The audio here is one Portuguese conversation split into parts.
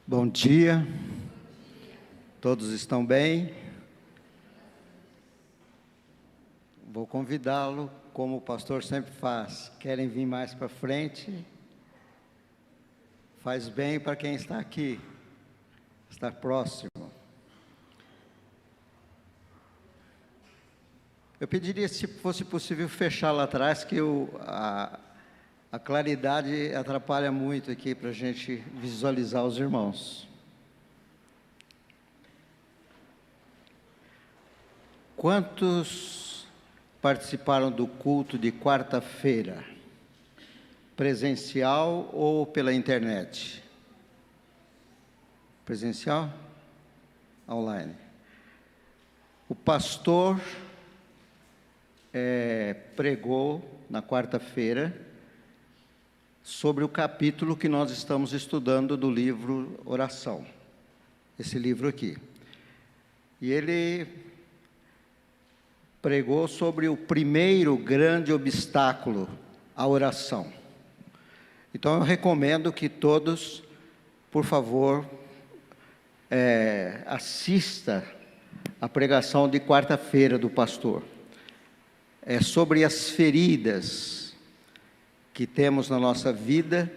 Bom dia, todos estão bem? Vou convidá-lo, como o pastor sempre faz. Querem vir mais para frente? Faz bem para quem está aqui, está próximo. Eu pediria, se fosse possível, fechar lá atrás, que a claridade atrapalha muito aqui para a gente visualizar os irmãos. Quantos participaram do culto de quarta-feira? Presencial ou pela internet? Presencial? Online. O pastor pregou na quarta-feira sobre o capítulo que nós estamos estudando do livro Oração. Esse livro aqui. E ele pregou sobre o primeiro grande obstáculo à oração. Então eu recomendo que todos, por favor, assista a pregação de quarta-feira do pastor. É sobre as feridas que temos na nossa vida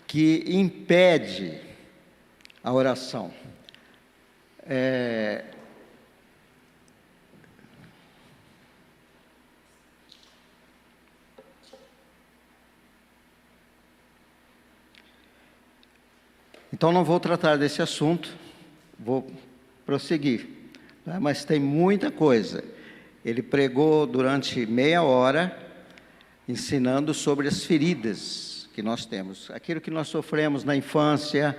que impede a oração. Então não vou tratar desse assunto, vou prosseguir, né? Mas tem muita coisa. Ele pregou durante meia hora, ensinando sobre as feridas que nós temos. Aquilo que nós sofremos na infância,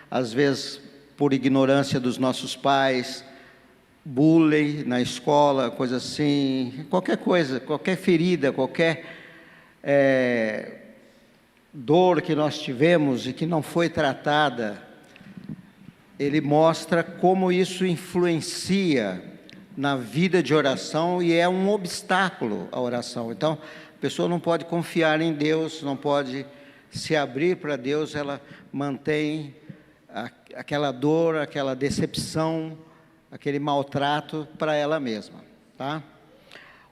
às vezes por ignorância dos nossos pais, bullying na escola, coisa assim, qualquer coisa, qualquer ferida, qualquer dor que nós tivemos e que não foi tratada, ele mostra como isso influencia na vida de oração e é um obstáculo à oração. Então, a pessoa não pode confiar em Deus, não pode se abrir para Deus, ela mantém aquela dor, aquela decepção, aquele maltrato para ela mesma, tá?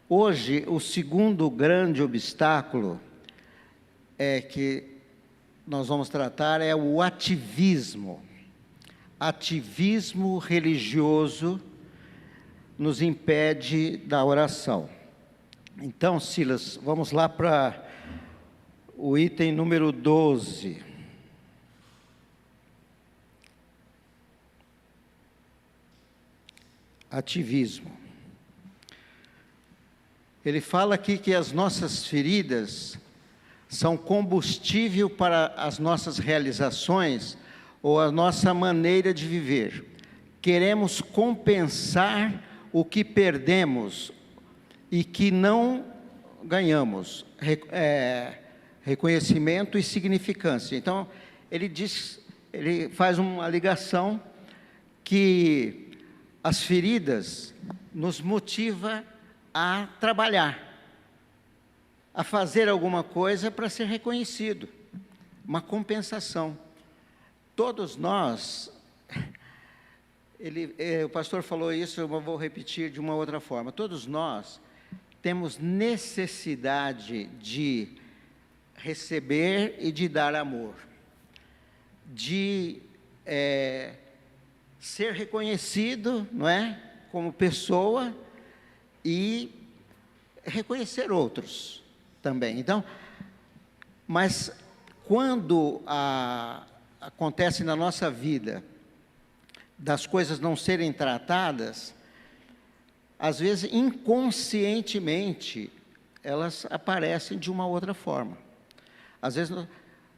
Hoje, o segundo grande obstáculo que nós vamos tratar é o ativismo. Ativismo religioso nos impede da oração. Então, Silas, vamos lá para o item número 12. Ativismo. Ele fala aqui que as nossas feridas são combustível para as nossas realizações ou a nossa maneira de viver. Queremos compensar o que perdemos e que não ganhamos, reconhecimento e significância. Então, ele faz uma ligação que as feridas nos motivam a trabalhar, a fazer alguma coisa para ser reconhecido, uma compensação. Todos nós, o pastor falou isso, eu vou repetir de uma outra forma. Todos nós temos necessidade de receber e de dar amor, de ser reconhecido, não é, como pessoa e reconhecer outros também. Então, mas quando acontece na nossa vida das coisas não serem tratadas, às vezes inconscientemente elas aparecem de uma outra forma. Às vezes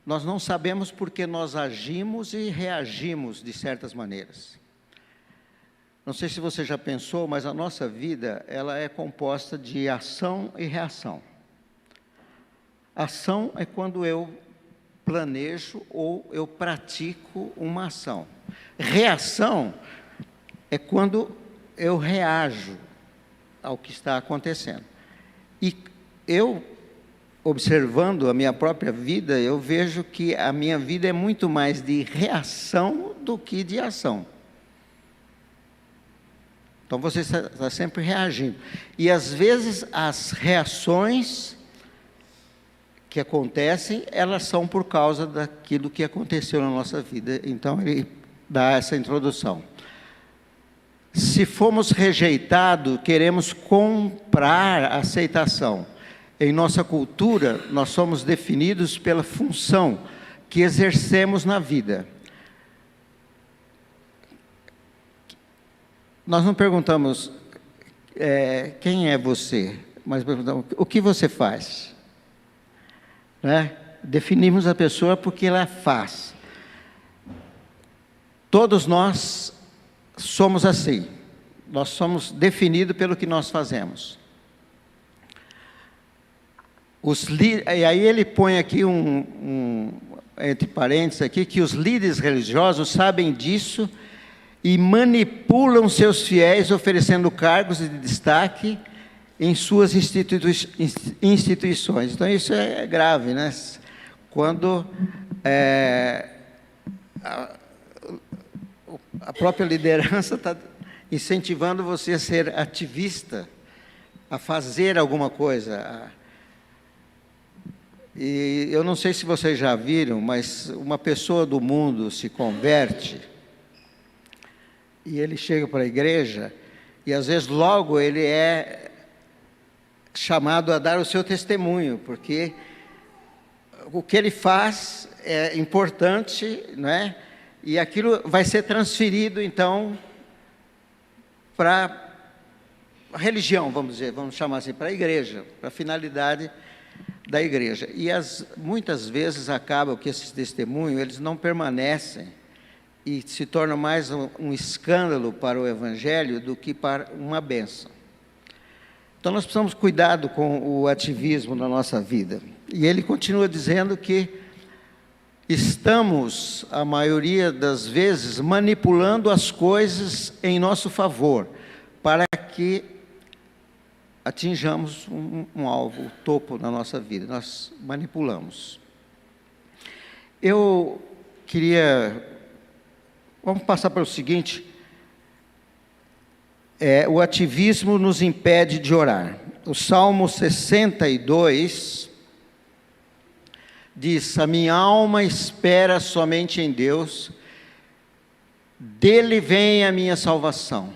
nós não sabemos porque nós agimos e reagimos de certas maneiras. Não sei se você já pensou, mas a nossa vida ela é composta de ação e reação. Ação é quando eu planejo ou eu pratico uma ação. Reação é quando eu reajo ao que está acontecendo. E eu observando a minha própria vida, eu vejo que a minha vida é muito mais de reação do que de ação. Então você está sempre reagindo. E às vezes as reações que acontecem, elas são por causa daquilo que aconteceu na nossa vida. Então ele dá essa introdução. Se fomos rejeitados, queremos comprar aceitação. Em nossa cultura, nós somos definidos pela função que exercemos na vida. Nós não perguntamos quem é você, mas perguntamos o que você faz. Né? Definimos a pessoa porque ela faz. Todos nós somos assim. Nós somos definidos pelo que nós fazemos. E aí ele põe aqui entre parênteses aqui, que os líderes religiosos sabem disso e manipulam seus fiéis, oferecendo cargos de destaque em suas instituições. Então isso é grave, né? Quando a própria liderança está incentivando você a ser ativista, a fazer alguma coisa. E eu não sei se vocês já viram, mas uma pessoa do mundo se converte e ele chega para a igreja e às vezes logo ele é chamado a dar o seu testemunho, porque o que ele faz é importante, não é? E aquilo vai ser transferido então para a religião, vamos chamar assim, para a igreja, para a finalidade da igreja. E muitas vezes acaba que esses testemunhos, eles não permanecem e se tornam mais um escândalo para o evangelho do que para uma bênção. Então nós precisamos cuidado com o ativismo na nossa vida. E ele continua dizendo que estamos, a maioria das vezes, manipulando as coisas em nosso favor, para que atinjamos um alvo, o topo na nossa vida. Nós manipulamos. Eu queria... Vamos passar para o seguinte. O ativismo nos impede de orar. O Salmo 62 diz: a minha alma espera somente em Deus, dele vem a minha salvação.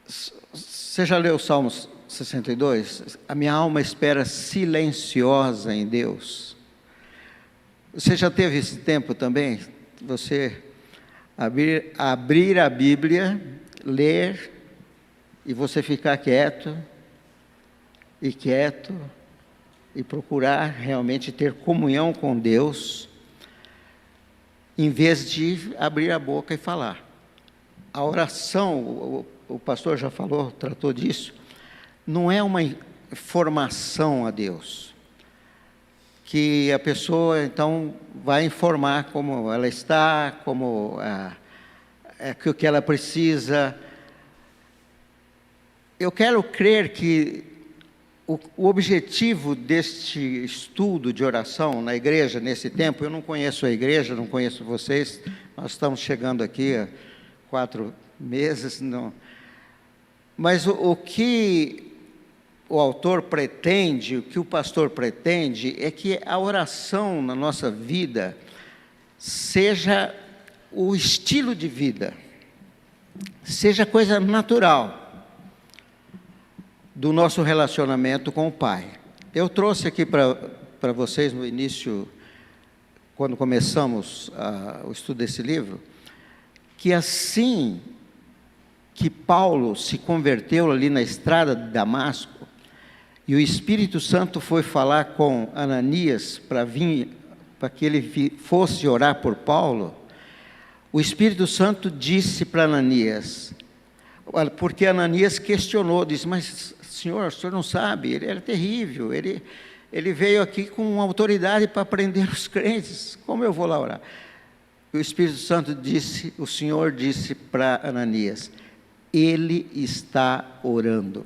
Você já leu o Salmo 62? A minha alma espera silenciosa em Deus. Você já teve esse tempo também? Você abrir a Bíblia, ler, e você ficar quieto, e procurar realmente ter comunhão com Deus, em vez de abrir a boca e falar. A oração, o pastor já falou, tratou disso, não é uma informação a Deus, que a pessoa então vai informar como ela está, como o que ela precisa. Eu quero crer que o objetivo deste estudo de oração na igreja, nesse tempo, eu não conheço a igreja, não conheço vocês, nós estamos chegando aqui há 4 meses, não. Mas o que o autor pretende, o que o pastor pretende, é que a oração na nossa vida seja o estilo de vida, seja coisa natural do nosso relacionamento com o Pai. Eu trouxe aqui para vocês no início, quando começamos o estudo desse livro, que assim que Paulo se converteu ali na estrada de Damasco, e o Espírito Santo foi falar com Ananias para que ele fosse orar por Paulo, o Espírito Santo disse para Ananias, porque Ananias questionou, disse: mas senhor, o senhor não sabe, ele era terrível, ele veio aqui com autoridade para prender os crentes, como eu vou lá orar? O Espírito Santo disse, o Senhor disse para Ananias: ele está orando.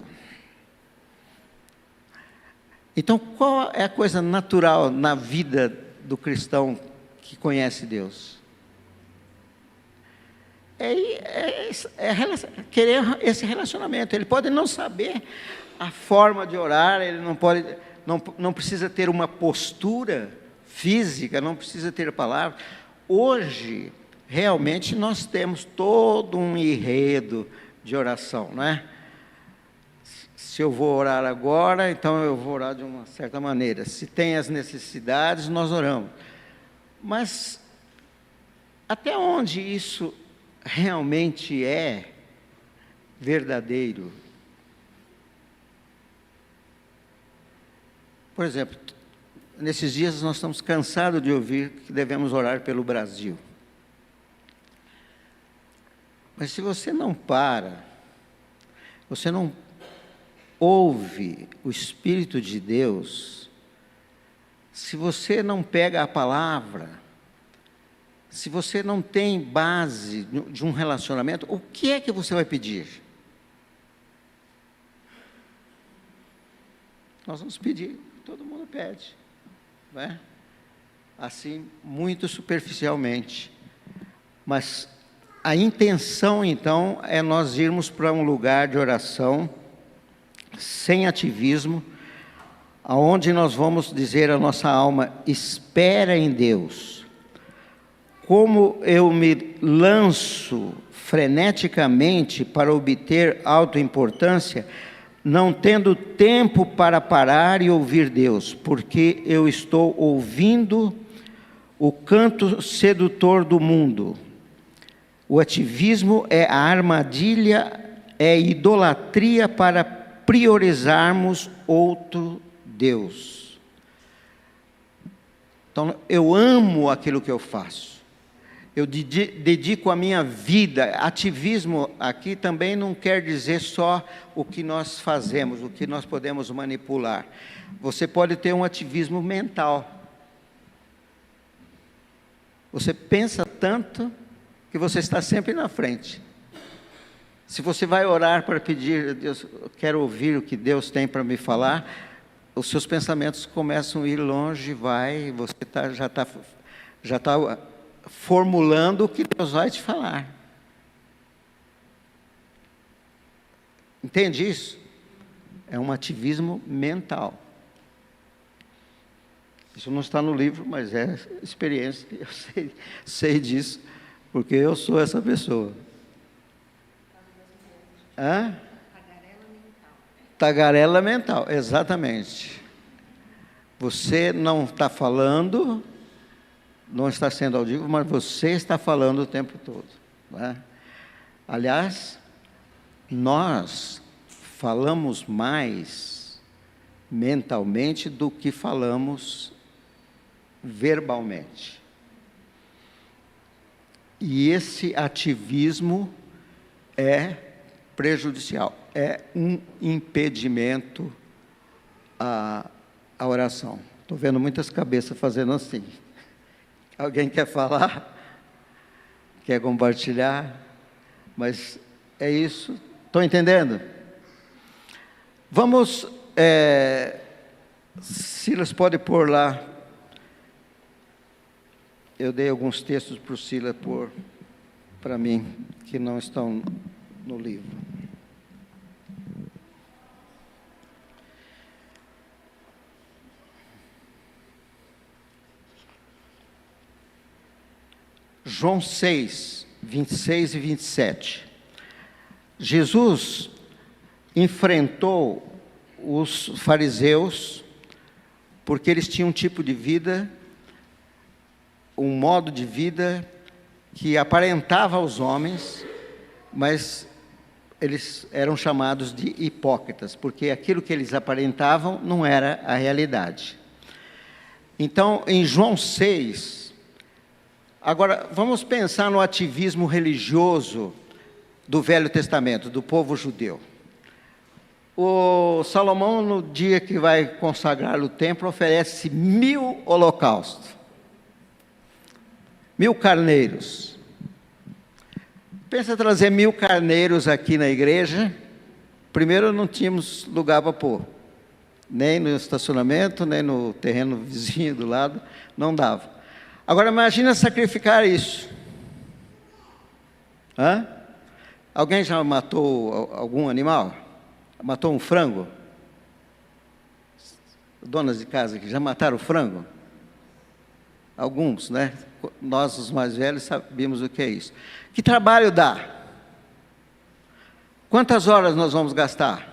Então, qual é a coisa natural na vida do cristão que conhece Deus? Querer esse relacionamento. Ele pode não saber a forma de orar, ele não precisa ter uma postura física, não precisa ter palavra. Hoje, realmente, nós temos todo um enredo de oração, não é? Se eu vou orar agora, então eu vou orar de uma certa maneira. Se tem as necessidades, nós oramos. Mas até onde isso realmente é verdadeiro? Por exemplo, nesses dias nós estamos cansados de ouvir que devemos orar pelo Brasil. Mas se você não para, você não ouve o Espírito de Deus, se você não pega a palavra, se você não tem base de um relacionamento, o que é que você vai pedir? Nós vamos pedir, todo mundo pede, não é? Assim, muito superficialmente. Mas a intenção, então, é nós irmos para um lugar de oração, sem ativismo, aonde nós vamos dizer à nossa alma: espera em Deus. Como eu me lanço freneticamente para obter autoimportância, não tendo tempo para parar e ouvir Deus, porque eu estou ouvindo o canto sedutor do mundo. O ativismo é a armadilha, é idolatria para priorizarmos outro Deus. Então, eu amo aquilo que eu faço. Eu dedico a minha vida. Ativismo aqui também não quer dizer só o que nós fazemos, o que nós podemos manipular. Você pode ter um ativismo mental. Você pensa tanto que você está sempre na frente. Se você vai orar para pedir a Deus, eu quero ouvir o que Deus tem para me falar, os seus pensamentos começam a ir longe, você já está formulando o que Deus vai te falar. Entende isso? É um ativismo mental. Isso não está no livro, mas é experiência, eu sei disso, porque eu sou essa pessoa. Hã? Tagarela mental, exatamente. Você não está falando, não está sendo audível, mas você está falando o tempo todo, né? Aliás, nós falamos mais mentalmente do que falamos verbalmente. E esse ativismo é prejudicial, é um impedimento à oração. Estou vendo muitas cabeças fazendo assim. Alguém quer falar? Quer compartilhar? Mas é isso. Estão entendendo? Vamos, Silas pode pôr lá. Eu dei alguns textos para o Silas pôr para mim, que não estão no livro. João 6, 26 e 27. Jesus enfrentou os fariseus porque eles tinham um tipo de vida, um modo de vida que aparentava aos homens, mas eles eram chamados de hipócritas, porque aquilo que eles aparentavam não era a realidade. Então, em João 6, agora vamos pensar no ativismo religioso do Velho Testamento, do povo judeu. O Salomão, no dia que vai consagrar o templo, oferece 1000 holocaustos, 1000 carneiros. Pensa trazer 1000 carneiros aqui na igreja. Primeiro, não tínhamos lugar para pôr. Nem no estacionamento, nem no terreno vizinho do lado, não dava. Agora imagina sacrificar isso. Hã? Alguém já matou algum animal? Matou um frango? Donas de casa que já mataram frango? Alguns, né? Nós, os mais velhos, sabemos o que é isso. Que trabalho dá? Quantas horas nós vamos gastar?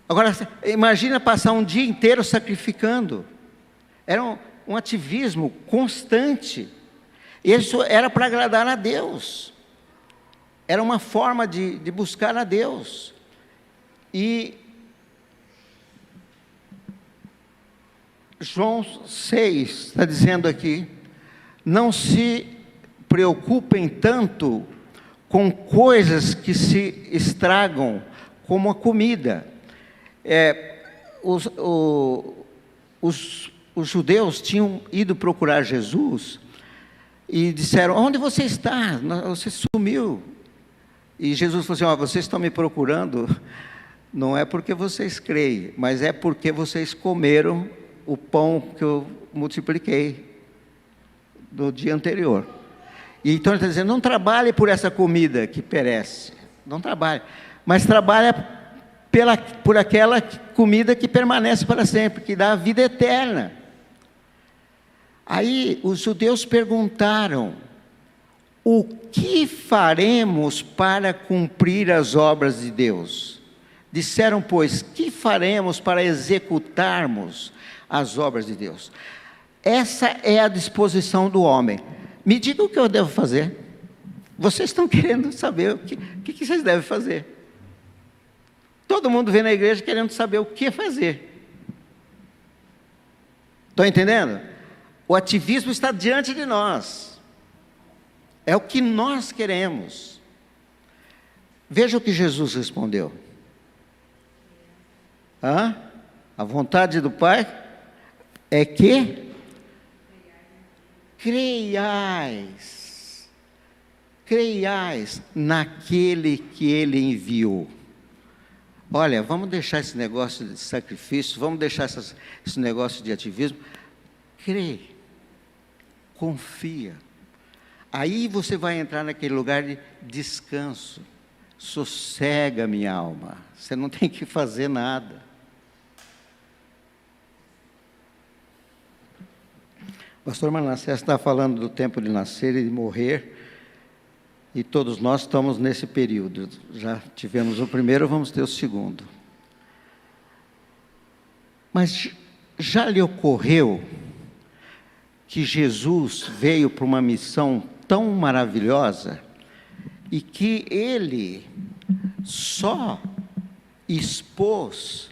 Agora, imagina passar um dia inteiro sacrificando. Era um ativismo constante. Isso era para agradar a Deus. Era uma forma de buscar a Deus. E João 6 está dizendo aqui: não se preocupem tanto com coisas que se estragam, como a comida. Os judeus tinham ido procurar Jesus e disseram: onde você está? Você sumiu. E Jesus falou assim: vocês estão me procurando, não é porque vocês creem, mas é porque vocês comeram o pão que eu multipliquei do dia anterior. E então ele está dizendo: não trabalhe por essa comida que perece, não trabalhe, mas trabalhe por aquela comida que permanece para sempre, que dá a vida eterna. Aí os judeus perguntaram: o que faremos para cumprir as obras de Deus? Disseram, pois, que faremos para executarmos as obras de Deus? Essa é a disposição do homem. Me diga o que eu devo fazer. Vocês estão querendo saber o que vocês devem fazer. Todo mundo vem na igreja querendo saber o que fazer. Estão entendendo? O ativismo está diante de nós. É o que nós queremos. Veja o que Jesus respondeu. A vontade do Pai é que creiais naquele que Ele enviou. Olha, vamos deixar esse negócio de sacrifício, vamos deixar esse negócio de ativismo. Crê, confia. Aí você vai entrar naquele lugar de descanso. Sossega, minha alma. Você não tem que fazer nada. O pastor Manassés está falando do tempo de nascer e de morrer, e todos nós estamos nesse período. Já tivemos o primeiro, vamos ter o segundo. Mas já lhe ocorreu que Jesus veio para uma missão tão maravilhosa e que Ele só expôs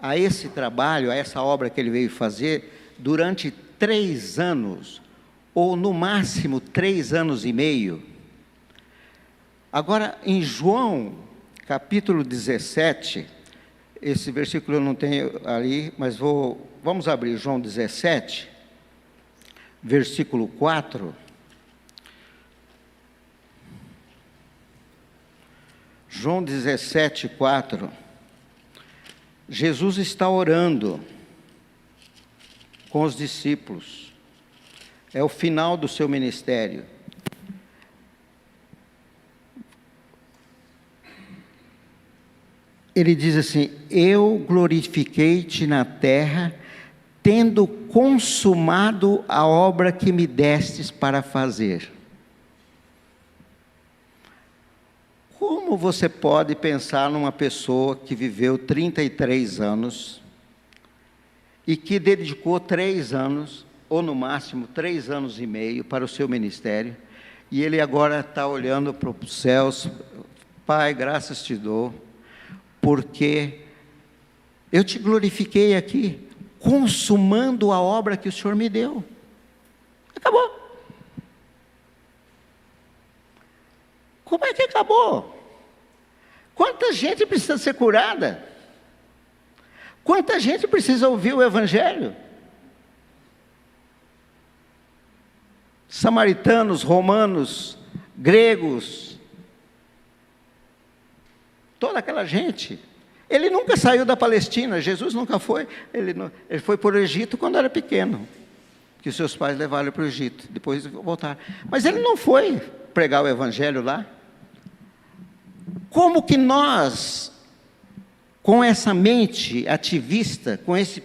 a esse trabalho, a essa obra que Ele veio fazer, durante 3 anos, ou no máximo 3 anos e meio. Agora, em João, capítulo 17, esse versículo eu não tenho ali, mas vamos abrir João 17, versículo 4. João 17, 4. Jesus está orando com os discípulos. É o final do seu ministério. Ele diz assim: eu glorifiquei-te na terra, tendo consumado a obra que me destes para fazer. Como você pode pensar numa pessoa que viveu 33 anos e que dedicou 3 anos, ou no máximo 3 anos e meio para o seu ministério, e ele agora está olhando para os céus: Pai, graças te dou, porque eu te glorifiquei aqui, consumando a obra que o Senhor me deu. Acabou. Como é que acabou? Quanta gente precisa ser curada? Quanta gente precisa ouvir o Evangelho? Samaritanos, romanos, gregos, toda aquela gente. Ele nunca saiu da Palestina, Jesus nunca foi. Ele foi para o Egito quando era pequeno, que os seus pais levaram para o Egito, depois voltaram. Mas ele não foi pregar o evangelho lá. Como que nós, com essa mente ativista, com esse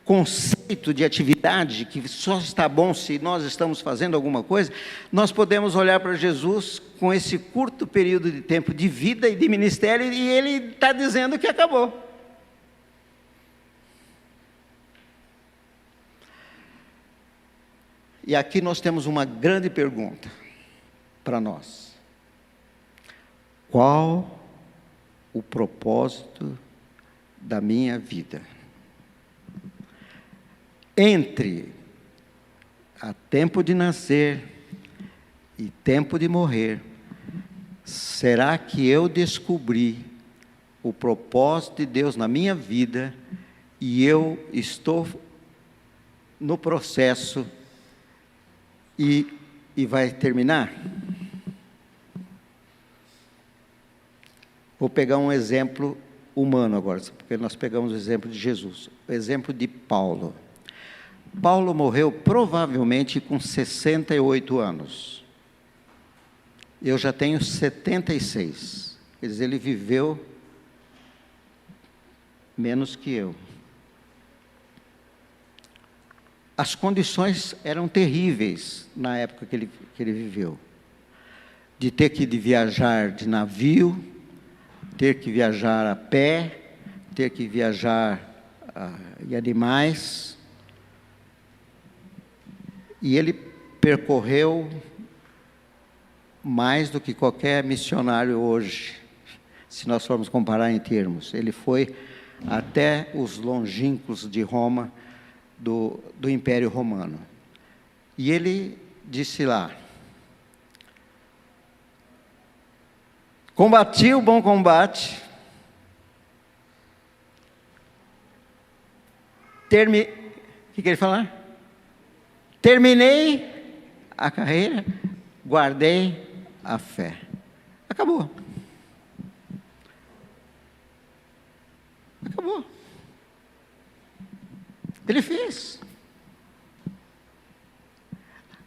conceito de atividade, que só está bom se nós estamos fazendo alguma coisa, nós podemos olhar para Jesus com esse curto período de tempo de vida e de ministério, e ele está dizendo que acabou. E aqui nós temos uma grande pergunta para nós: qual o propósito da minha vida? Entre a tempo de nascer e tempo de morrer, será que eu descobri o propósito de Deus na minha vida e eu estou no processo e vai terminar? Vou pegar um exemplo humano agora, porque nós pegamos o exemplo de Jesus, o exemplo de Paulo. Paulo morreu provavelmente com 68 anos. Eu já tenho 76. Quer dizer, ele viveu menos que eu. As condições eram terríveis na época que ele viveu. De ter que viajar de navio, ter que viajar a pé, ter que viajar em animais. E ele percorreu mais do que qualquer missionário hoje, se nós formos comparar em termos. Ele foi até os longínquos de Roma, do Império Romano. E ele disse lá: combati o bom combate, o que ele fala? Terminei a carreira, guardei a fé. Acabou. Acabou. Ele fez.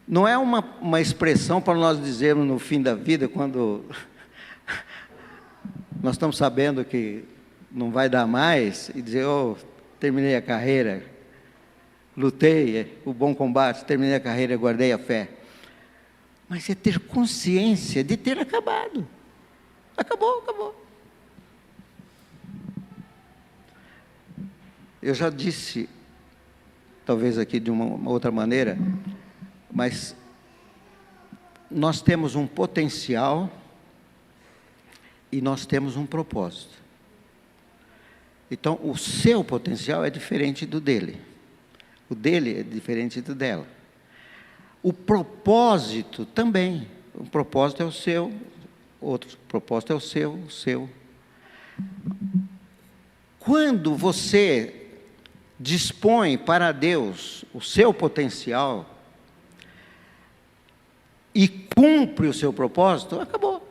Não é uma expressão para nós dizermos no fim da vida, quando nós estamos sabendo que não vai dar mais, e dizer: oh, terminei a carreira, lutei o bom combate, terminei a carreira, guardei a fé. Mas é ter consciência de ter acabado. Acabou, acabou. Eu já disse, talvez aqui de uma outra maneira, mas nós temos um potencial e nós temos um propósito. Então, o seu potencial é diferente do dele. O dele é diferente do dela. O propósito também. O propósito é o seu, outro propósito é o seu. Quando você dispõe para Deus o seu potencial e cumpre o seu propósito, acabou.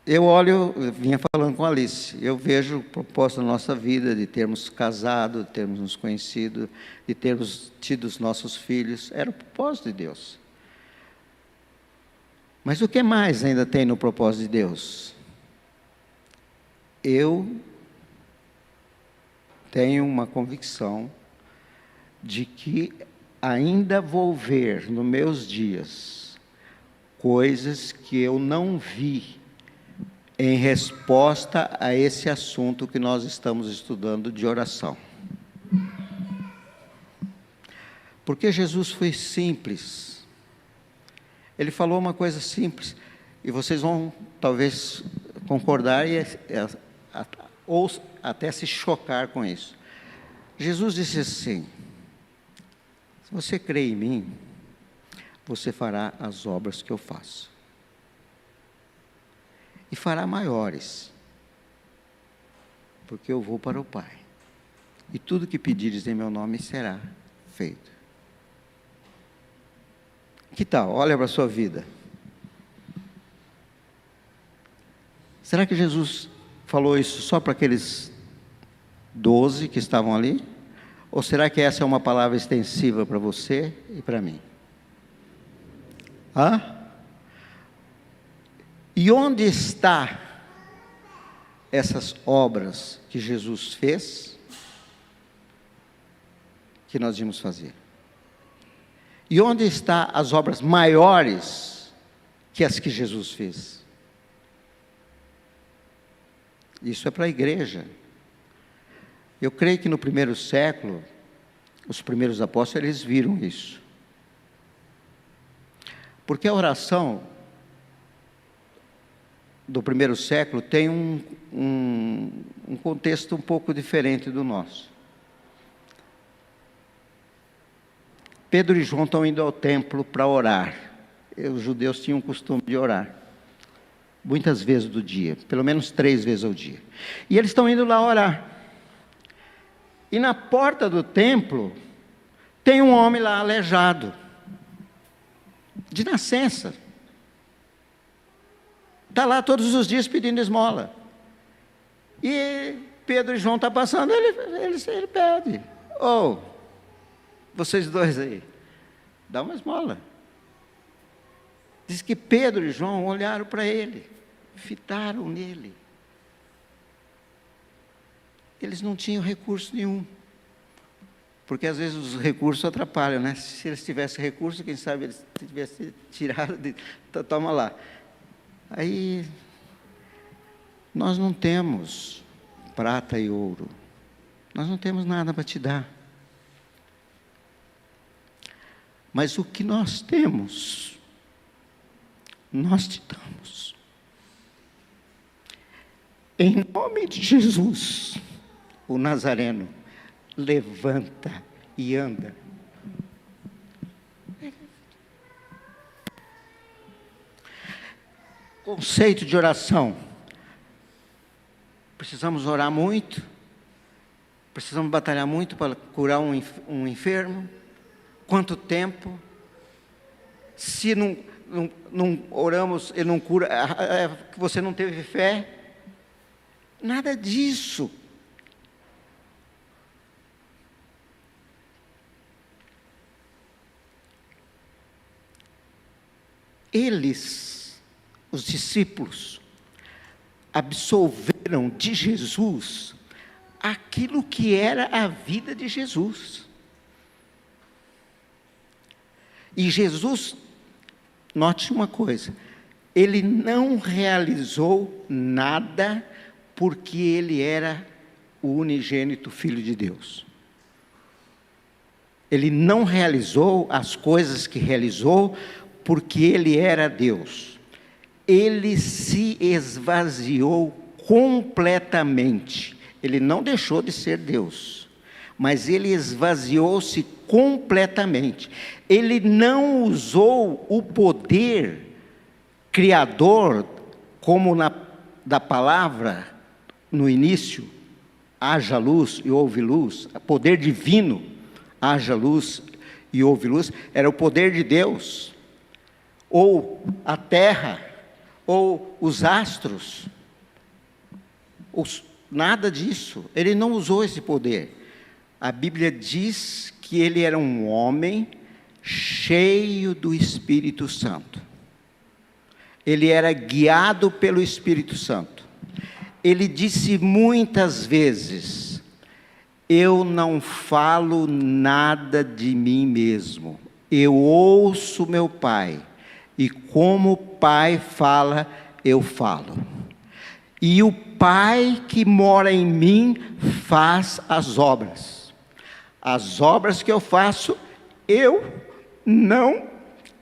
Eu vinha falando com a Alice, eu vejo o propósito da nossa vida, de termos casado, de termos nos conhecido, de termos tido os nossos filhos, era o propósito de Deus. Mas o que mais ainda tem no propósito de Deus? Eu tenho uma convicção de que ainda vou ver nos meus dias coisas que eu não vi em resposta a esse assunto que nós estamos estudando de oração. Porque Jesus foi simples. Ele falou uma coisa simples, e vocês vão talvez concordar ou até se chocar com isso. Jesus disse assim: se você crê em mim, você fará as obras que eu faço. E fará maiores, porque eu vou para o Pai. E tudo que pedires em meu nome será feito. O Que tal? Olha para a sua vida. Será que Jesus falou isso só para aqueles 12 que estavam ali? Ou será que essa é uma palavra extensiva para você e para mim? E onde está essas obras que Jesus fez, que nós vimos fazer? E onde estão as obras maiores que as que Jesus fez? Isso é para a igreja. Eu creio que no primeiro século, os primeiros apóstolos, eles viram isso. Porque a oração do primeiro século tem um contexto um pouco diferente do nosso. Pedro e João estão indo ao templo para orar. Os judeus tinham o costume de orar muitas vezes do dia, pelo menos 3 vezes ao dia. E eles estão indo lá orar. E na porta do templo tem um homem lá aleijado, de nascença. Está lá todos os dias pedindo esmola. E Pedro e João estão passando, ele pede: vocês dois aí, dá uma esmola. Diz que Pedro e João olharam para ele, fitaram nele. Eles não tinham recurso nenhum. Porque às vezes os recursos atrapalham, né? Se eles tivessem recurso, quem sabe eles tivessem tirado de... Toma lá. Aí, nós não temos prata e ouro. Nós não temos nada para te dar. Mas o que nós temos, nós te damos. Em nome de Jesus, o Nazareno, levanta e anda. Conceito de oração. Precisamos orar muito, precisamos batalhar muito para curar um enfermo. Quanto tempo? Se não oramos, ele não cura, você não teve fé? Nada disso. Eles, os discípulos, absolveram de Jesus aquilo que era a vida de Jesus. E Jesus, note uma coisa, ele não realizou nada porque ele era o unigênito Filho de Deus. Ele não realizou as coisas que realizou porque ele era Deus. Ele se esvaziou completamente. Ele não deixou de ser Deus, mas ele esvaziou-se completamente. Ele não usou o poder criador, como da palavra no início, haja luz e houve luz, poder divino, haja luz e houve luz, era o poder de Deus, ou a terra, ou os astros, nada disso. Ele não usou esse poder. A Bíblia diz que ele era um homem cheio do Espírito Santo. Ele era guiado pelo Espírito Santo. Ele disse muitas vezes: eu não falo nada de mim mesmo, eu ouço meu Pai, e como o Pai fala, eu falo. E o Pai que mora em mim faz as obras. As obras que eu faço, eu não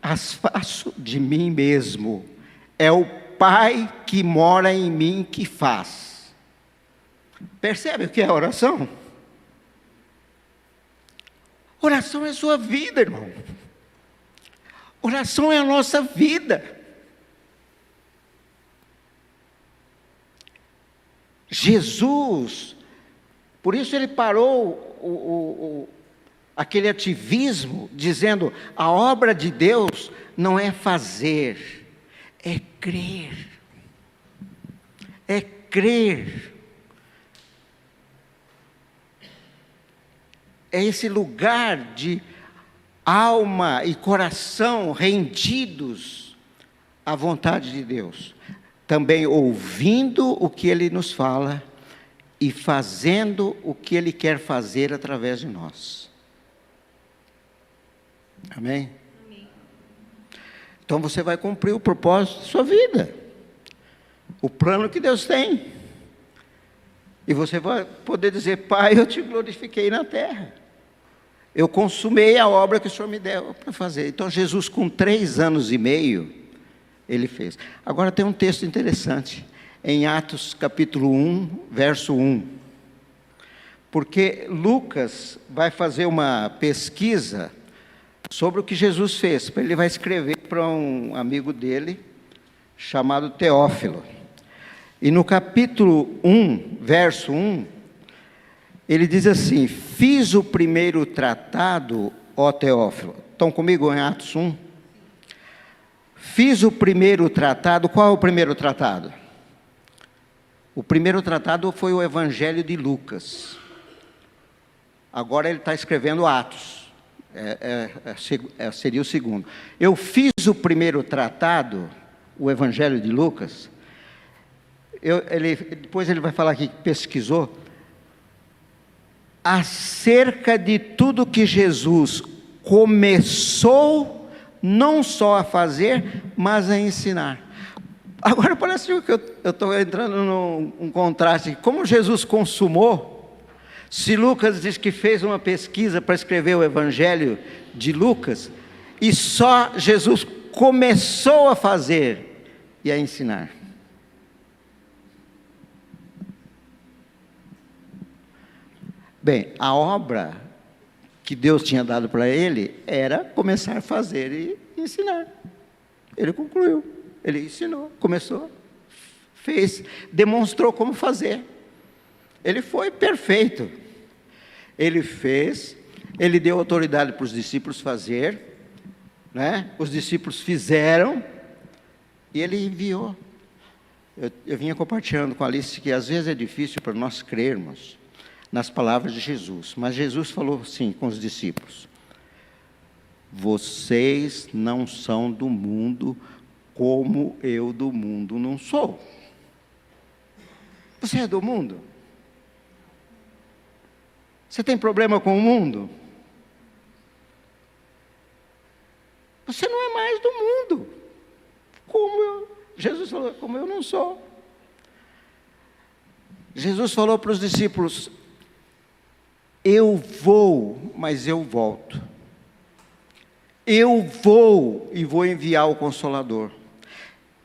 as faço de mim mesmo. É o Pai que mora em mim que faz. Percebe o que é oração? Oração é a sua vida, irmão. Oração é a nossa vida. Jesus, por isso ele parou aquele ativismo, dizendo: a obra de Deus não é fazer, é crer. É crer. É esse lugar de alma e coração rendidos à vontade de Deus. Também ouvindo o que Ele nos fala e fazendo o que Ele quer fazer através de nós. Amém? Amém. Então você vai cumprir o propósito da sua vida. O plano que Deus tem. E você vai poder dizer: Pai, eu te glorifiquei na terra. Eu consumei a obra que o Senhor me deu para fazer. Então Jesus, com 3 anos e meio, Ele fez. Agora tem um texto interessante, em Atos capítulo 1, verso 1. Porque Lucas vai fazer uma pesquisa sobre o que Jesus fez. Ele vai escrever para um amigo dele, chamado Teófilo. E no capítulo 1, verso 1, ele diz assim: fiz o primeiro tratado, ó Teófilo. Estão comigo em Atos 1? Fiz o primeiro tratado. Qual é o primeiro tratado? O primeiro tratado foi o Evangelho de Lucas. Agora ele está escrevendo Atos. Seria o segundo. Eu fiz o primeiro tratado, o Evangelho de Lucas. Depois ele vai falar aqui que pesquisou acerca de tudo que Jesus começou não só a fazer, mas a ensinar. Agora parece que eu estou entrando num contraste. Como Jesus consumou, se Lucas diz que fez uma pesquisa para escrever o Evangelho de Lucas, e só Jesus começou a fazer e a ensinar. Bem, a obra que Deus tinha dado para ele era começar a fazer e ensinar. Ele concluiu, ele ensinou, começou, fez, demonstrou como fazer. Ele foi perfeito. Ele fez, ele deu autoridade para os discípulos fazer, né? Os discípulos fizeram e ele enviou. Eu vinha compartilhando com a Alice que às vezes é difícil para nós crermos nas palavras de Jesus, mas Jesus falou assim com os discípulos: vocês não são do mundo, como eu do mundo não sou. Você é do mundo? Você tem problema com o mundo? Você não é mais do mundo, Jesus falou, como eu não sou. Jesus falou para os discípulos: eu vou, mas eu volto. Eu vou e vou enviar o Consolador.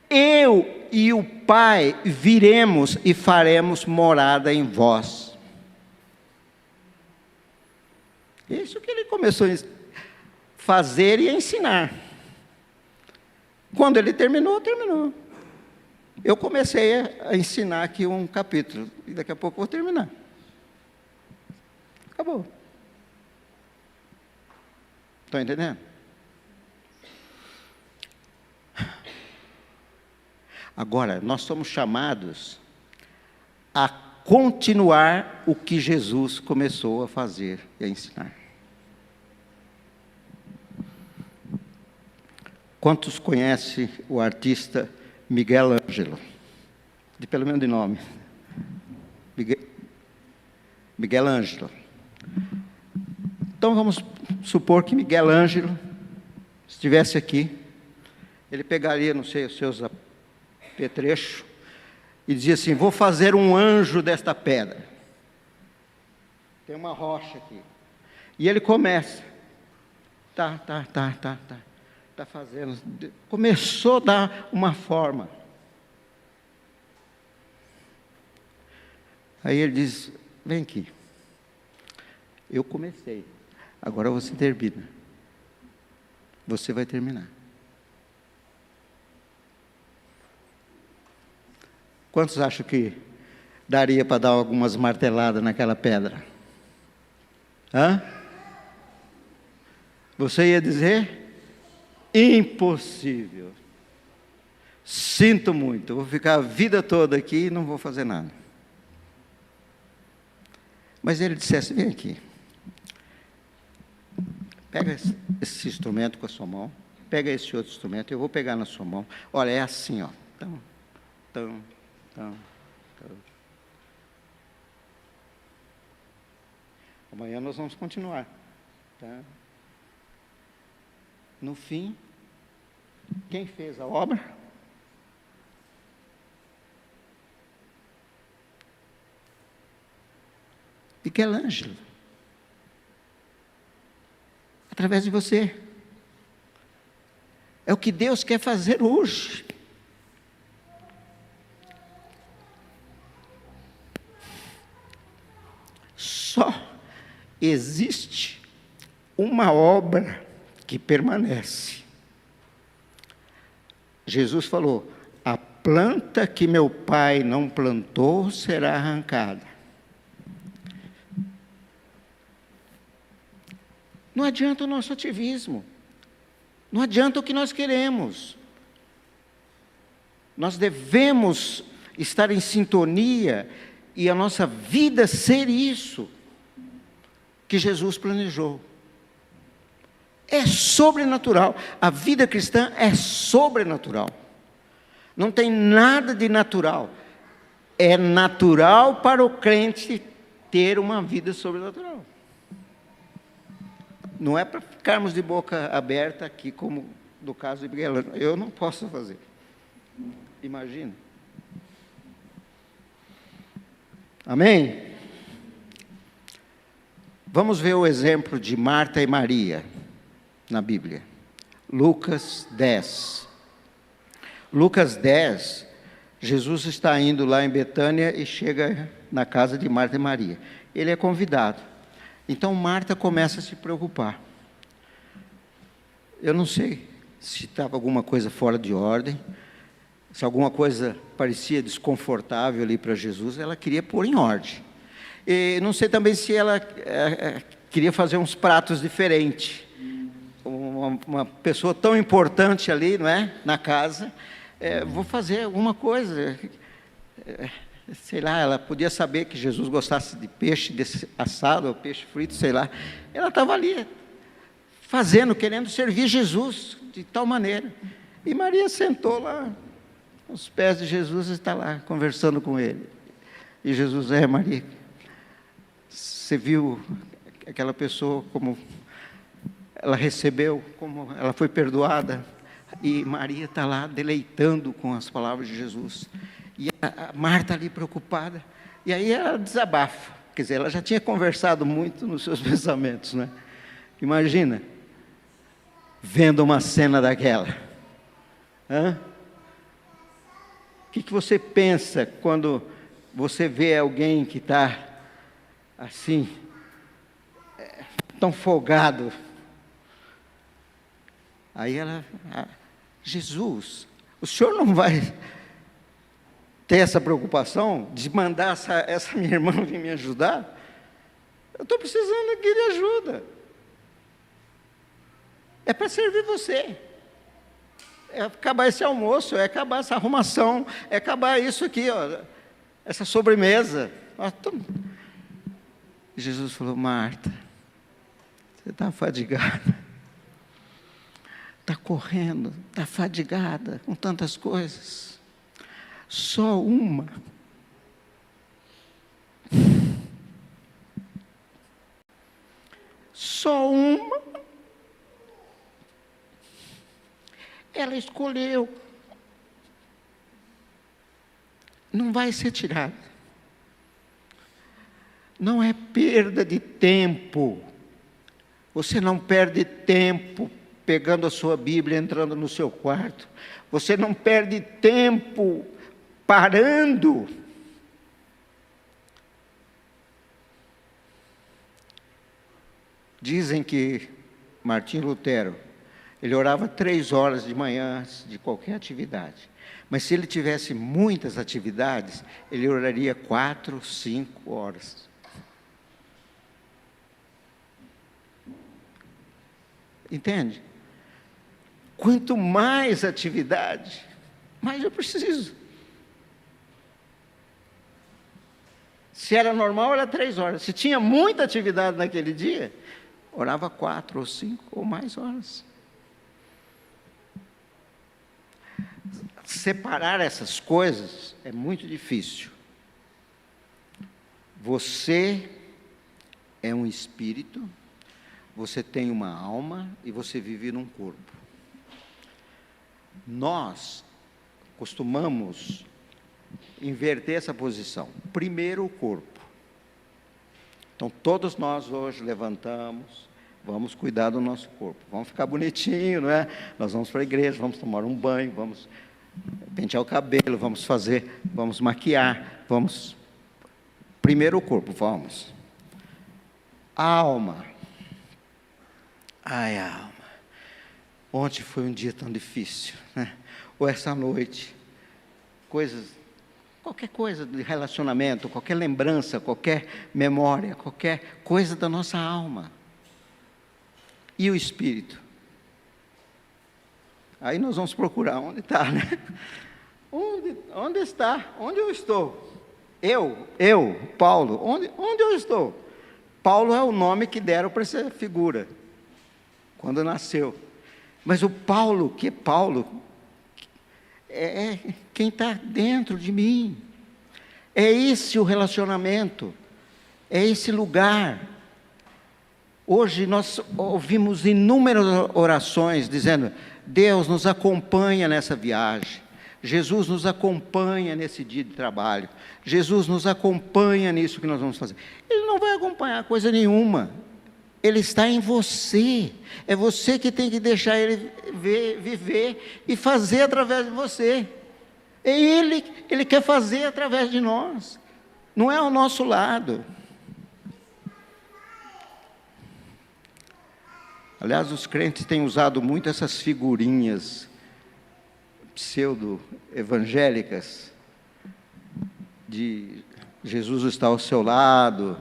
Eu e o Pai viremos e faremos morada em vós. Isso que ele começou a fazer e a ensinar. Quando ele terminou, terminou. Eu comecei a ensinar aqui um capítulo, e daqui a pouco eu vou terminar. Acabou. Estão entendendo? Agora, nós somos chamados a continuar o que Jesus começou a fazer e a ensinar. Quantos conhecem o artista Miguel Ângelo? Pelo menos de nome. Miguel Ângelo. Então vamos supor que Miguel Ângelo estivesse aqui. Ele pegaria, não sei, os seus apetrechos e dizia assim: vou fazer um anjo desta pedra. Tem uma rocha aqui. E ele começa. Está fazendo. Começou a dar uma forma. Aí ele diz: vem aqui. Eu comecei. Agora você termina. Você vai terminar. Quantos acham que daria para dar algumas marteladas naquela pedra? Hã? Você ia dizer? Impossível. Sinto muito, eu vou ficar a vida toda aqui e não vou fazer nada. Mas ele dissesse: vem aqui, pega esse instrumento com a sua mão, pega esse outro instrumento, eu vou pegar na sua mão. Olha, é assim, ó. Tão. Amanhã nós vamos continuar. Tá? No fim, quem fez a obra? Michelangelo. Através de você. É o que Deus quer fazer hoje. Só existe uma obra que permanece. Jesus falou: a planta que meu Pai não plantou será arrancada. Não adianta o nosso ativismo. Não adianta o que nós queremos. Nós devemos estar em sintonia e a nossa vida ser isso que Jesus planejou. É sobrenatural. A vida cristã é sobrenatural. Não tem nada de natural. É natural para o crente ter uma vida sobrenatural. Não é para ficarmos de boca aberta aqui, como no caso de Michelangelo. Eu não posso fazer. Imagina. Amém? Vamos ver o exemplo de Marta e Maria na Bíblia. Lucas 10. Lucas 10, Jesus está indo lá em Betânia e chega na casa de Marta e Maria. Ele é convidado. Então Marta começa a se preocupar. Eu não sei se estava alguma coisa fora de ordem, se alguma coisa parecia desconfortável ali para Jesus, ela queria pôr em ordem. E não sei também se ela queria fazer uns pratos diferentes. Uma pessoa tão importante ali, não é? Na casa, vou fazer alguma coisa. Sei lá, ela podia saber que Jesus gostasse de peixe desse assado, ou peixe frito, sei lá. Ela estava ali, fazendo, querendo servir Jesus, de tal maneira. E Maria sentou lá, aos pés de Jesus, e está lá, conversando com ele. E Jesus: Maria, você viu aquela pessoa, como ela recebeu, como ela foi perdoada? E Maria está lá, deleitando com as palavras de Jesus. E a Marta ali preocupada, e aí ela desabafa, quer dizer, ela já tinha conversado muito nos seus pensamentos, né? Imagina, vendo uma cena daquela. O que você pensa quando você vê alguém que está assim, tão folgado? Aí ela: Jesus, o senhor não vai ter essa preocupação de mandar essa minha irmã vir me ajudar? Eu estou precisando aqui de ajuda. É para servir você. É acabar esse almoço, é acabar essa arrumação, é acabar isso aqui, ó, essa sobremesa. Jesus falou: Marta, você está fadigada, está correndo, está fadigada com tantas coisas. Só uma. Só uma. Ela escolheu. Não vai ser tirada. Não é perda de tempo. Você não perde tempo pegando a sua Bíblia, entrando no seu quarto. Você não perde tempo parando. Dizem que Martinho Lutero, ele orava 3 horas de manhã antes de qualquer atividade. Mas se ele tivesse muitas atividades, ele oraria 4, 5 horas. Entende? Quanto mais atividade, mais eu preciso. Se era normal, era 3 horas. Se tinha muita atividade naquele dia, orava 4 ou 5 ou mais horas. Separar essas coisas é muito difícil. Você é um espírito, você tem uma alma e você vive num corpo. Nós costumamos inverter essa posição. Primeiro o corpo. Então todos nós hoje levantamos, vamos cuidar do nosso corpo. Vamos ficar bonitinho, não é? Nós vamos para a igreja, vamos tomar um banho, vamos pentear o cabelo, vamos maquiar, vamos. Primeiro o corpo, vamos. A alma. Ai, a alma. Ontem foi um dia tão difícil, né? Ou essa noite. Qualquer coisa de relacionamento, qualquer lembrança, qualquer memória, qualquer coisa da nossa alma. E o espírito? Aí nós vamos procurar onde está, né? Onde está? Onde eu estou? Eu, Paulo, onde eu estou? Paulo é o nome que deram para essa figura, quando nasceu. Mas o Paulo, que é Paulo, é quem está dentro de mim. É esse o relacionamento, é esse lugar. Hoje nós ouvimos inúmeras orações dizendo: Deus nos acompanha nessa viagem, Jesus nos acompanha nesse dia de trabalho, Jesus nos acompanha nisso que nós vamos fazer. Ele não vai acompanhar coisa nenhuma, Ele está em você, é você que tem que deixar Ele viver e fazer através de você. É Ele quer fazer através de nós, não é ao nosso lado. Aliás, os crentes têm usado muito essas figurinhas pseudo-evangélicas, de Jesus está ao seu lado,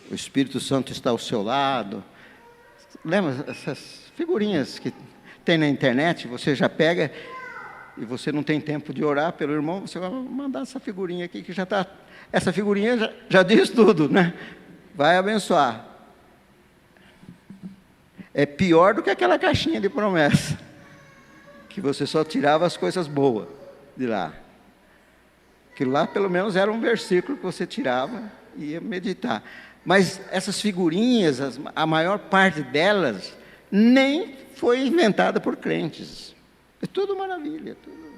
o Espírito Santo está ao seu lado. Lembra essas figurinhas que tem na internet? Você já pega e você não tem tempo de orar pelo irmão, você vai mandar essa figurinha aqui, que já está, essa figurinha já diz tudo, né? Vai abençoar. É pior do que aquela caixinha de promessa, que você só tirava as coisas boas de lá. Aquilo lá pelo menos era um versículo que você tirava e ia meditar. Mas essas figurinhas, a maior parte delas, nem foi inventada por crentes. É tudo maravilha. Tudo.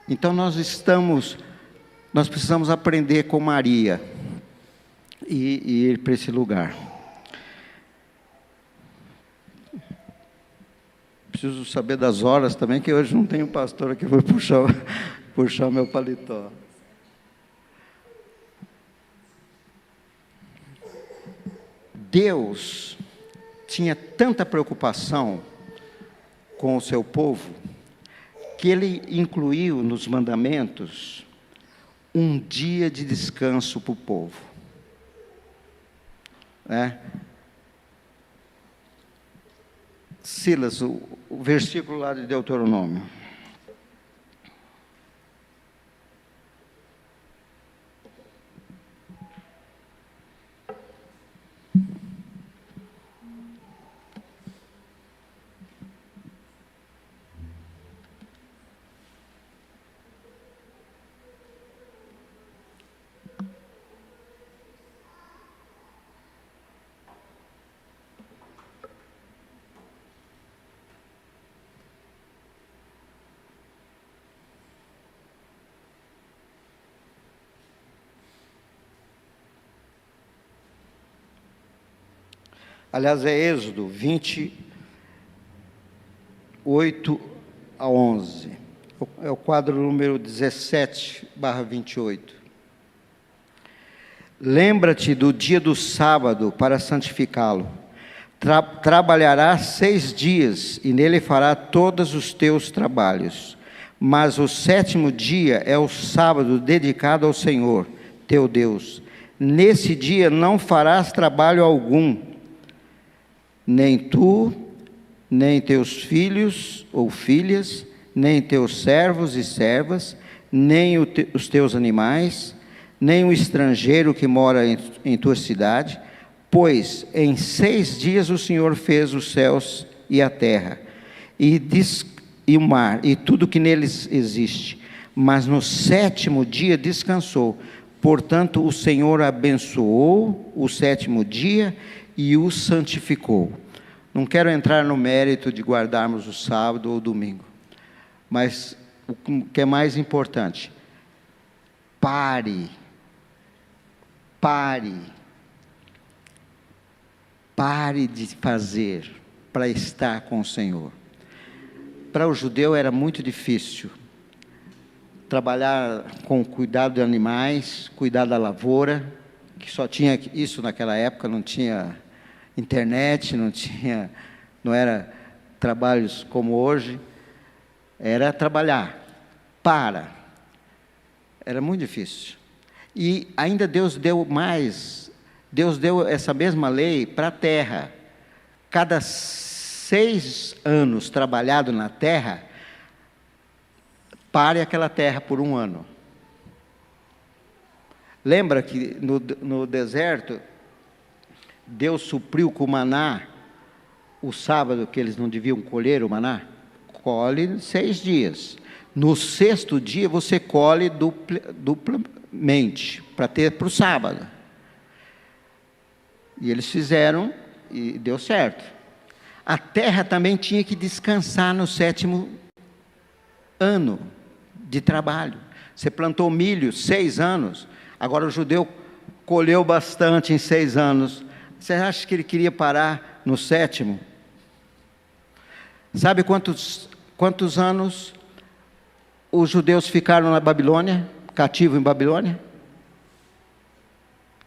Então nós precisamos aprender com Maria e ir para esse lugar. Preciso saber das horas também, que hoje não tem um pastor que vai puxar o meu paletó. Deus tinha tanta preocupação com o seu povo, que Ele incluiu nos mandamentos um dia de descanso para o povo. Silas, o versículo lá de Deuteronômio. Aliás, é Êxodo 28:8-11. É o quadro número 17/28. Lembra-te do dia do sábado para santificá-lo. Trabalharás 6 dias e nele fará todos os teus trabalhos. Mas o 7º dia é o sábado dedicado ao Senhor, teu Deus. Nesse dia não farás trabalho algum, nem tu, nem teus filhos ou filhas, nem teus servos e servas, nem os teus animais, nem o estrangeiro que mora em tua cidade, pois em 6 dias o Senhor fez os céus e a terra, e o mar, e tudo que neles existe. Mas no 7º dia descansou. Portanto, o Senhor abençoou o 7º dia e o santificou. Não quero entrar no mérito de guardarmos o sábado ou o domingo, mas o que é mais importante, pare de fazer para estar com o Senhor. Para o judeu era muito difícil trabalhar com cuidado de animais, cuidar da lavoura, que só tinha isso naquela época, não tinha internet, não era trabalhos como hoje, era trabalhar, era muito difícil. E ainda Deus deu mais, Deus deu essa mesma lei para a terra. Cada 6 anos trabalhado na terra, pare aquela terra por 1 ano. Lembra que no deserto, Deus supriu com o maná, o sábado que eles não deviam colher o maná? Colhe 6 dias. No 6º dia você colhe duplamente, para ter para o sábado. E eles fizeram e deu certo. A terra também tinha que descansar no 7º ano de trabalho. Você plantou milho 6 anos, agora o judeu colheu bastante em 6 anos. Você acha que ele queria parar no 7º? Sabe quantos anos os judeus ficaram na Babilônia, cativo em Babilônia?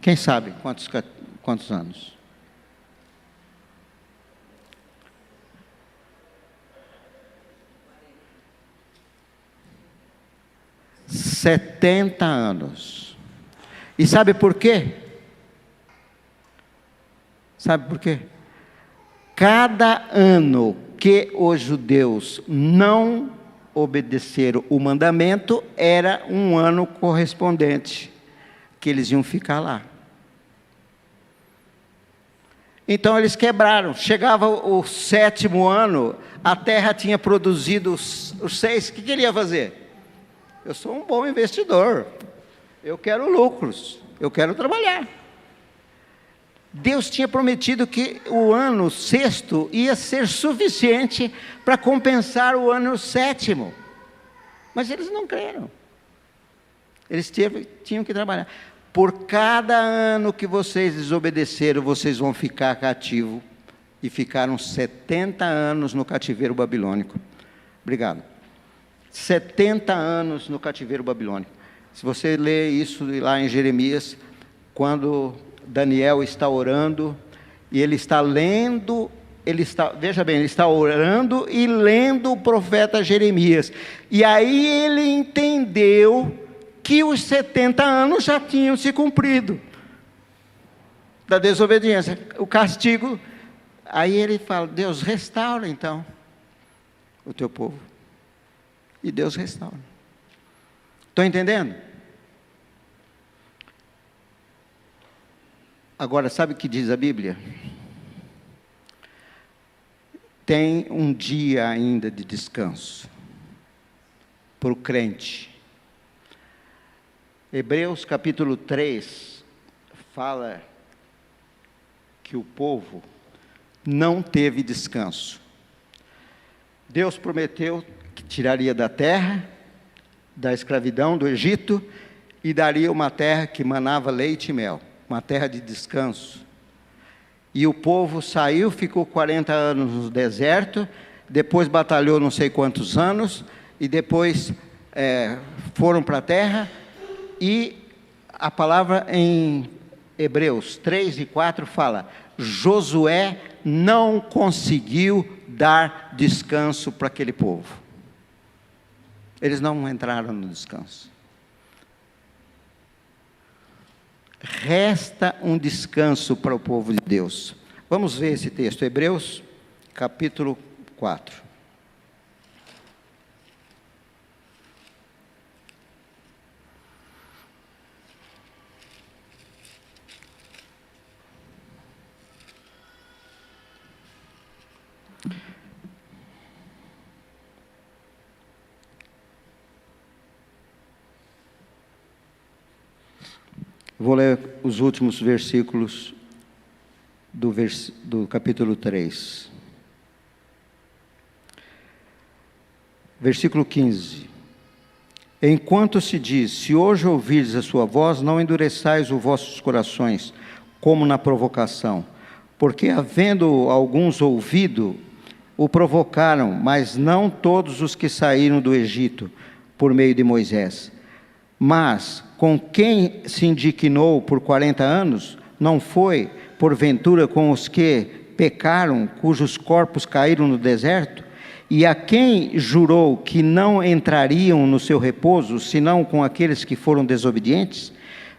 Quem sabe quantos anos? 70 anos. E sabe por quê? Sabe por quê? Cada ano que os judeus não obedeceram o mandamento, era um ano correspondente que eles iam ficar lá. Então eles quebraram. Chegava o 7º ano, a terra tinha produzido os 6. O que ele ia fazer? Eu sou um bom investidor, eu quero lucros, eu quero trabalhar. Deus tinha prometido que o ano 6º ia ser suficiente para compensar o ano 7º, mas eles não creram. Eles tinham que trabalhar. Por cada ano que vocês desobedeceram, vocês vão ficar cativos. E ficaram 70 anos no cativeiro babilônico. Obrigado. 70 anos no cativeiro babilônico. Se você ler isso lá em Jeremias, quando Daniel está orando, e ele está lendo, veja bem, ele está orando e lendo o profeta Jeremias. E aí ele entendeu que os 70 anos já tinham se cumprido da desobediência, o castigo. Aí ele fala: Deus, restaura então o teu povo. E Deus restaura. Estão entendendo? Agora, sabe o que diz a Bíblia? Tem um dia ainda de descanso para o crente. Hebreus capítulo 3 fala que o povo não teve descanso. Deus prometeu que tiraria da terra, da escravidão do Egito, e daria uma terra que manava leite e mel, uma terra de descanso. E o povo saiu, ficou 40 anos no deserto, depois batalhou não sei quantos anos, e depois foram para a terra. E a palavra em Hebreus 3 e 4 fala: Josué não conseguiu dar descanso para aquele povo. Eles não entraram no descanso. resta um descanso para o povo de Deus. Vamos ver esse texto, Hebreus, capítulo 4. Vou ler os últimos versículos do capítulo 3. Versículo 15. Enquanto se diz, se hoje ouvirdes a sua voz, não endureçais os vossos corações, como na provocação. Porque havendo alguns ouvido, o provocaram, mas não todos os que saíram do Egito, por meio de Moisés. Mas com quem se indignou por 40 anos, não foi, porventura, com os que pecaram, cujos corpos caíram no deserto? E a quem jurou que não entrariam no seu repouso, senão com aqueles que foram desobedientes?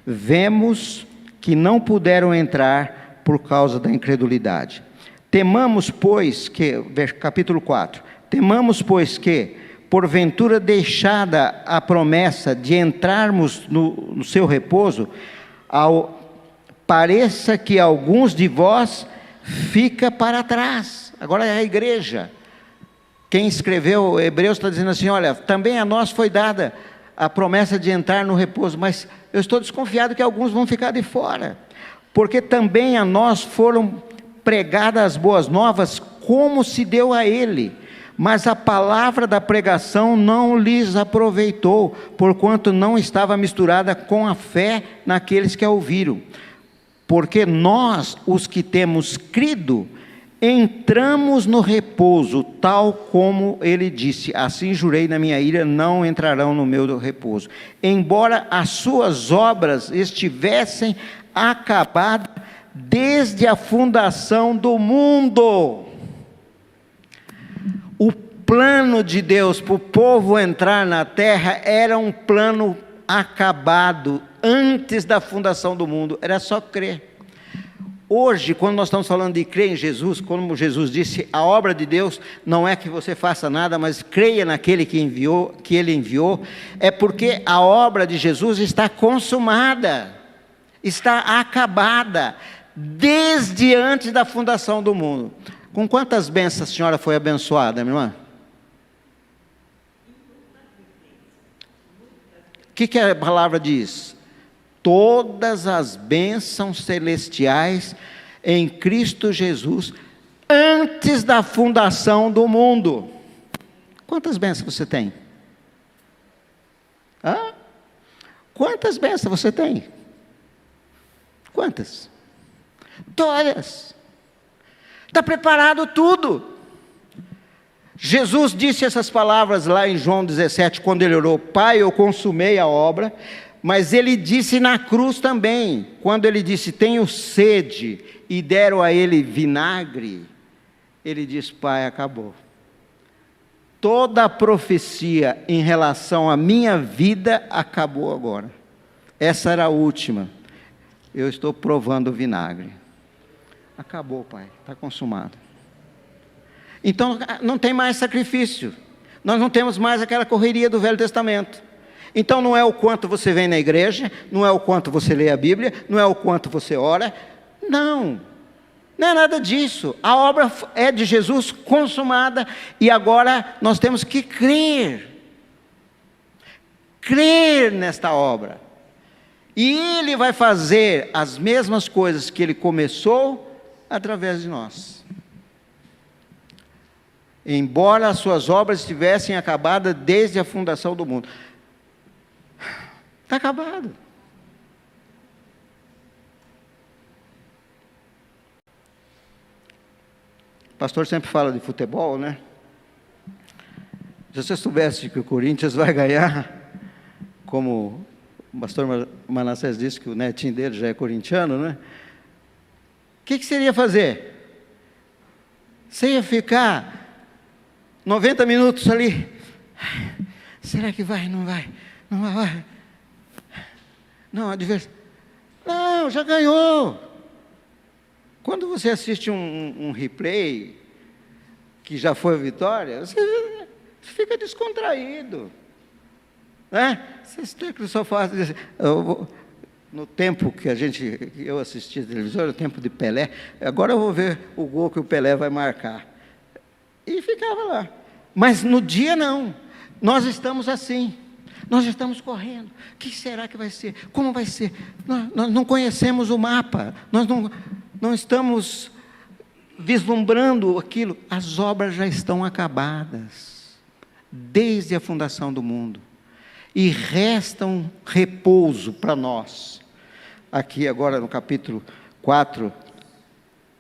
Vemos que não puderam entrar por causa da incredulidade. Temamos, pois, que, capítulo 4, temamos, pois, que, porventura deixada a promessa de entrarmos no seu repouso, pareça que alguns de vós fica para trás. Agora é a igreja. Quem escreveu Hebreus está dizendo assim, olha, também a nós foi dada a promessa de entrar no repouso, mas eu estou desconfiado que alguns vão ficar de fora, porque também a nós foram pregadas as boas novas, como se deu a ele. Mas a palavra da pregação não lhes aproveitou, porquanto não estava misturada com a fé naqueles que a ouviram. Porque nós, os que temos crido, entramos no repouso, tal como ele disse, assim jurei na minha ira, não entrarão no meu repouso. Embora as suas obras estivessem acabadas desde a fundação do mundo. O plano de Deus para o povo entrar na terra era um plano acabado antes da fundação do mundo, era só crer. Hoje, quando nós estamos falando de crer em Jesus, como Jesus disse, a obra de Deus não é que você faça nada, mas creia naquele que ele enviou, é porque a obra de Jesus está consumada, está acabada, desde antes da fundação do mundo. Com quantas bênçãos a senhora foi abençoada, minha irmã? O que a palavra diz? Todas as bênçãos celestiais em Cristo Jesus, antes da fundação do mundo. Quantas bênçãos você tem? Hã? Quantas bênçãos você tem? Quantas? Todas. Está preparado tudo. Jesus disse essas palavras lá em João 17, quando ele orou, Pai, eu consumei a obra, mas ele disse na cruz também, quando ele disse, tenho sede, e deram a ele vinagre, ele disse, Pai, acabou. Toda a profecia em relação à minha vida acabou agora. Essa era a última. Eu estou provando o vinagre. Acabou, Pai, está consumado. Então não tem mais sacrifício, nós não temos mais aquela correria do Velho Testamento. Então não é o quanto você vem na igreja, não é o quanto você lê a Bíblia, não é o quanto você ora, não é nada disso. A obra é de Jesus consumada, e agora nós temos que crer nesta obra, e Ele vai fazer as mesmas coisas que Ele começou através de nós. Embora as suas obras estivessem acabadas desde a fundação do mundo. Está acabado. O pastor sempre fala de futebol, né? Se você soubesse que o Corinthians vai ganhar, como o pastor Manassés disse que o netinho dele já é corintiano, né? O que você iria fazer? Você ia ficar 90 minutos ali. Será que vai? Não vai. Não vai. Não, Não, já ganhou. Quando você assiste um replay, que já foi a vitória, você fica descontraído. Né? Vocês têm que só fazer assim, no tempo que eu assisti a televisão, no tempo de Pelé, agora eu vou ver o gol que o Pelé vai marcar. E ficava lá. Mas no dia não. Nós estamos assim. Nós estamos correndo. O que será que vai ser? Como vai ser? Nós não conhecemos o mapa. Nós não estamos vislumbrando aquilo. As obras já estão acabadas. Desde a fundação do mundo. E resta um repouso para nós. Aqui agora no capítulo 4,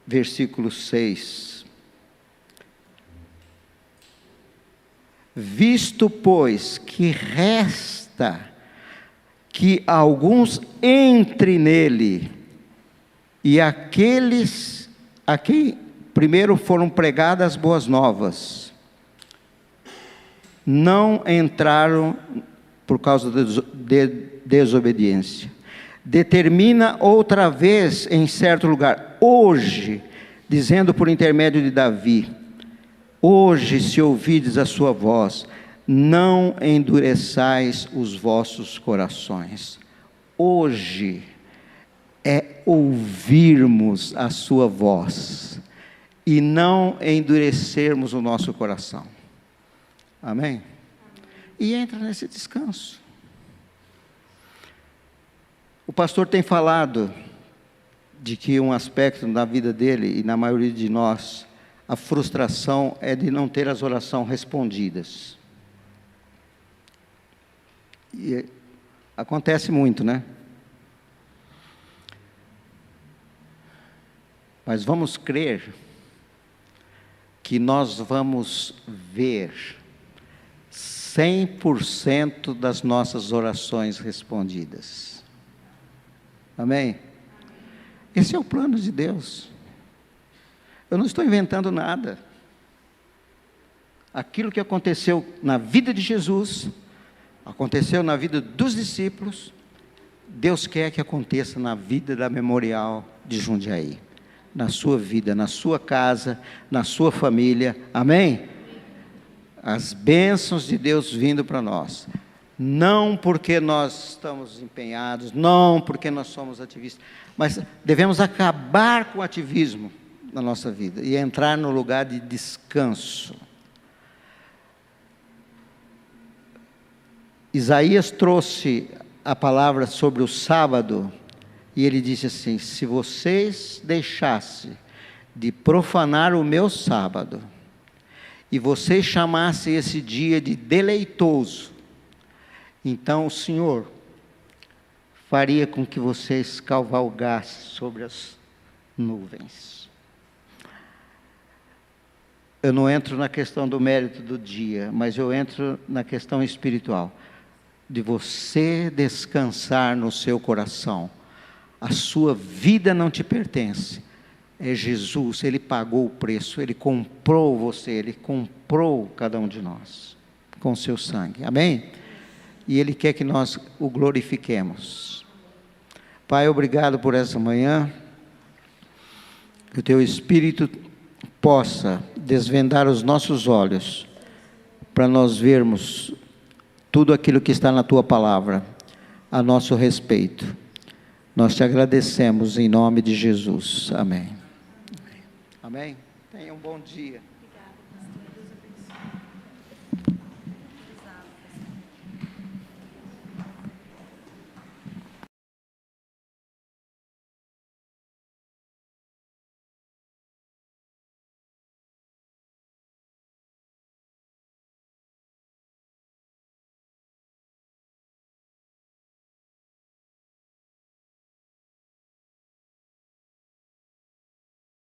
versículo 6. Visto, pois, que resta que alguns entrem nele, e aqueles a quem primeiro foram pregadas as boas novas, não entraram por causa de desobediência. Determina outra vez em certo lugar, hoje, dizendo por intermédio de Davi, hoje se ouvides a sua voz, não endureçais os vossos corações. Hoje é ouvirmos a sua voz e não endurecermos o nosso coração. Amém? E entra nesse descanso. O pastor tem falado de que um aspecto na vida dele e na maioria de nós, a frustração é de não ter as orações respondidas. E acontece muito, né? Mas vamos crer que nós vamos ver 100% das nossas orações respondidas. Amém? Esse é o plano de Deus. Eu não estou inventando nada. Aquilo que aconteceu na vida de Jesus, aconteceu na vida dos discípulos, Deus quer que aconteça na vida da Memorial de Jundiaí. Na sua vida, na sua casa, na sua família. Amém? As bênçãos de Deus vindo para nós. Não porque nós estamos empenhados, não porque nós somos ativistas, mas devemos acabar com o ativismo na nossa vida e entrar no lugar de descanso. Isaías trouxe a palavra sobre o sábado e ele disse assim: se vocês deixassem de profanar o meu sábado e vocês chamassem esse dia de deleitoso, então o Senhor faria com que vocês cavalgassem sobre as nuvens. Eu não entro na questão do mérito do dia, mas eu entro na questão espiritual, de você descansar no seu coração. A sua vida não te pertence, é Jesus, Ele pagou o preço, Ele comprou você, Ele comprou cada um de nós, com o seu sangue, amém? E Ele quer que nós o glorifiquemos. Pai, obrigado por essa manhã, que o Teu Espírito possa desvendar os nossos olhos, para nós vermos tudo aquilo que está na Tua Palavra, a nosso respeito. Nós te agradecemos em nome de Jesus, amém. Amém? Tenha um bom dia.